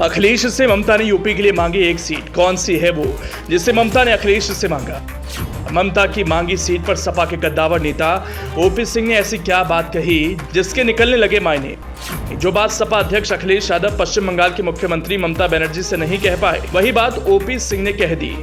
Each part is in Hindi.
अखिलेश से ममता ने यूपी के लिए मांगी एक सीट। कौन सी है वो जिसे ममता ने अखिलेश से मांगा? ममता की मांगी सीट पर सपा के कद्दावर नेता ओपी सिंह ने ऐसी क्या बात कही जिसके निकलने लगे मायने। जो बात सपा अध्यक्ष अखिलेश यादव पश्चिम बंगाल की मुख्यमंत्री ममता बनर्जी से नहीं कह पाए, वही बात ओपी सिंह ने कह दी।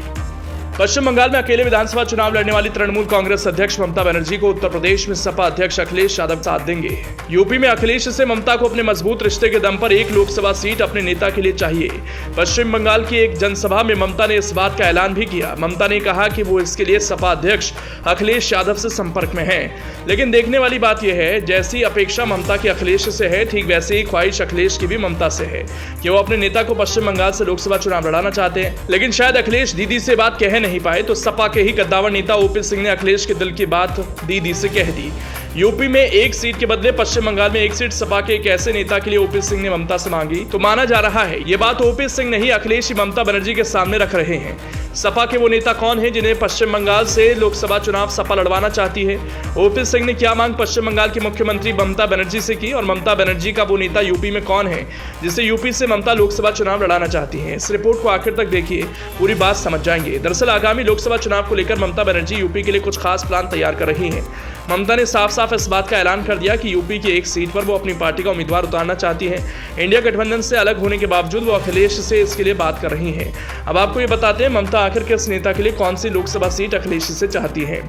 पश्चिम बंगाल में अकेले विधानसभा चुनाव लड़ने वाली तृणमूल कांग्रेस अध्यक्ष ममता बनर्जी को उत्तर प्रदेश में सपा अध्यक्ष अखिलेश यादव साथ देंगे। यूपी में अखिलेश से ममता को अपने मजबूत रिश्ते के दम पर एक लोकसभा सीट अपने नेता के लिए चाहिए। पश्चिम बंगाल की एक जनसभा में ममता ने इस बात का ऐलान भी किया। ममता ने कहा कि वो इसके लिए सपा अध्यक्ष अखिलेश यादव से संपर्क में है। लेकिन देखने वाली बात यह है, जैसी अपेक्षा ममता की अखिलेश से है, ठीक वैसे ही ख्वाहिश अखिलेश की भी ममता से है कि वो अपने नेता को पश्चिम बंगाल से लोकसभा चुनाव लड़ाना चाहते हैं। लेकिन शायद अखिलेश दीदी से बात कह नहीं पाए, तो सपा के ही कद्दावर नेता ओपी सिंह ने अखिलेश के दिल की बात दीदी से कह दी। यूपी में एक सीट के बदले पश्चिम बंगाल में एक सीट सपा के एक ऐसे नेता के लिए ओपी सिंह ने ममता से मांगी, तो माना जा रहा है ये बात ओपी सिंह नहीं अखिलेश ही ममता बनर्जी के सामने रख रहे हैं। सपा के वो नेता कौन है जिन्हें पश्चिम बंगाल से लोकसभा चुनाव सपा लड़वाना चाहती है? ओपी सिंह ने क्या मांग पश्चिम बंगाल की मुख्यमंत्री ममता बनर्जी से की, और ममता बनर्जी का वो नेता यूपी में कौन है जिसे यूपी से ममता लोकसभा चुनाव लड़ाना चाहती है? इस रिपोर्ट को आखिर तक देखिए, पूरी बात समझ जाएंगे। दरअसल आगामी लोकसभा चुनाव को लेकर ममता बनर्जी यूपी के लिए कुछ खास प्लान तैयार कर रही हैं। ममता ने साफ साफ इस बात का ऐलान कर दिया कि यूपी की एक सीट पर वो अपनी पार्टी का उम्मीदवार उतारना चाहती हैं। इंडिया गठबंधन से अलग होने के बावजूद वो अखिलेश से इसके लिए बात कर रही हैं। अब आपको ये बताते हैं ममता आखिर किस नेता के लिए कौन सी लोकसभा सीट अखिलेश से चाहती है।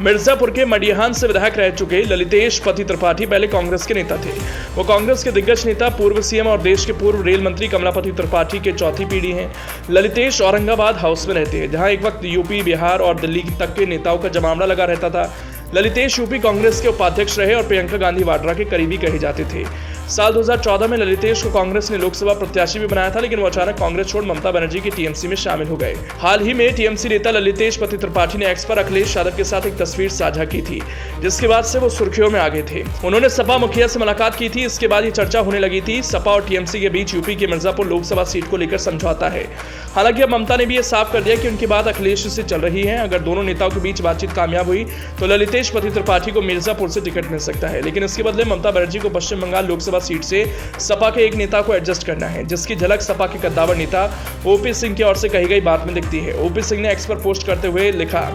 मिर्जापुर के मडिहान से विधायक रह चुके ललितेश पति त्रिपाठी पहले कांग्रेस के नेता थे। वो कांग्रेस के दिग्गज नेता, पूर्व सीएम और देश के पूर्व रेल मंत्री कमलापति त्रिपाठी के चौथी पीढ़ी हैं। ललितेश औरंगाबाद हाउस में रहते हैं, जहां एक वक्त यूपी, बिहार और दिल्ली तक के नेताओं का जमावड़ा लगा रहता था। ललितेश यूपी कांग्रेस के उपाध्यक्ष रहे और प्रियंका गांधी वाड्रा के करीबी कहे जाते थे। साल 2014 में ललितेश को कांग्रेस ने लोकसभा प्रत्याशी भी बनाया था, लेकिन वो अचानक कांग्रेस छोड़ ममता बनर्जी की टीएमसी में शामिल हो गए। हाल ही में टीएमसी नेता ललितेश पति त्रिपाठी ने एक्स पर अखिलेश यादव के साथ एक तस्वीर साझा की थी, जिसके बाद से वो सुर्खियों में आ गए थे। उन्होंने सपा मुखिया से मुलाकात की थी। इसके बाद ये चर्चा होने लगी थी सपा और टीएमसी के बीच यूपी के मिर्जापुर लोकसभा सीट को लेकर समझौता है। हालांकि अब ममता ने भी ये साफ कर दिया कि उनकी बात अखिलेश से चल रही है। अगर दोनों नेताओं के बीच बातचीत कामयाब हुई तो ललितेश पति त्रिपाठी को मिर्जापुर से टिकट मिल सकता है, लेकिन इसके बदले ममता बनर्जी को पश्चिम बंगाल लोकसभा सीट से सपा के एक नेता को एडजस्ट करना है, जिसकी झलक सपा के कद्दावर नेता ओपी सिंह की ओर से कही गई बात में दिखती है। ओपी सिंह ने एक्स पर पोस्ट करते हुए लिखा,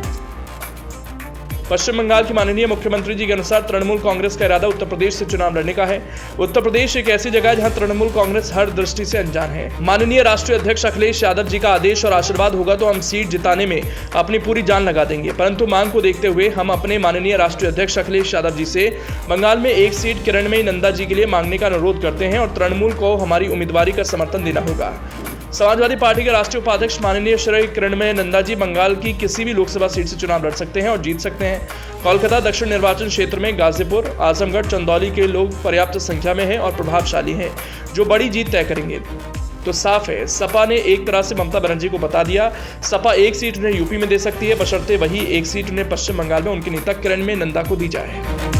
पश्चिम बंगाल की माननीय मुख्यमंत्री जी के अनुसार तृणमूल कांग्रेस का इरादा उत्तर प्रदेश से चुनाव लड़ने का है। उत्तर प्रदेश एक ऐसी जगह है जहां तृणमूल कांग्रेस हर दृष्टि से अनजान है। माननीय राष्ट्रीय अध्यक्ष अखिलेश यादव जी का आदेश और आशीर्वाद होगा तो हम सीट जिताने में अपनी पूरी जान लगा देंगे, परंतु मांग को देखते हुए हम अपने माननीय राष्ट्रीय अध्यक्ष अखिलेश यादव जी से बंगाल में एक सीट किरणमयी नंदा जी के लिए मांगने का अनुरोध करते हैं और तृणमूल को हमारी उम्मीदवारी का समर्थन देना होगा। समाजवादी पार्टी के राष्ट्रीय उपाध्यक्ष माननीय श्री किरणमयी नंदा जी बंगाल की किसी भी लोकसभा सीट से चुनाव लड़ सकते हैं और जीत सकते हैं। कोलकाता दक्षिण निर्वाचन क्षेत्र में गाजीपुर, आजमगढ़, चंदौली के लोग पर्याप्त संख्या में हैं और प्रभावशाली हैं, जो बड़ी जीत तय करेंगे। तो साफ है, सपा ने एक तरह से ममता बनर्जी को बता दिया, सपा एक सीट उन्हें यूपी में दे सकती है, बशर्ते वही एक सीट उन्हें पश्चिम बंगाल में उनके नेता किरणमयी नंदा को दी जाए।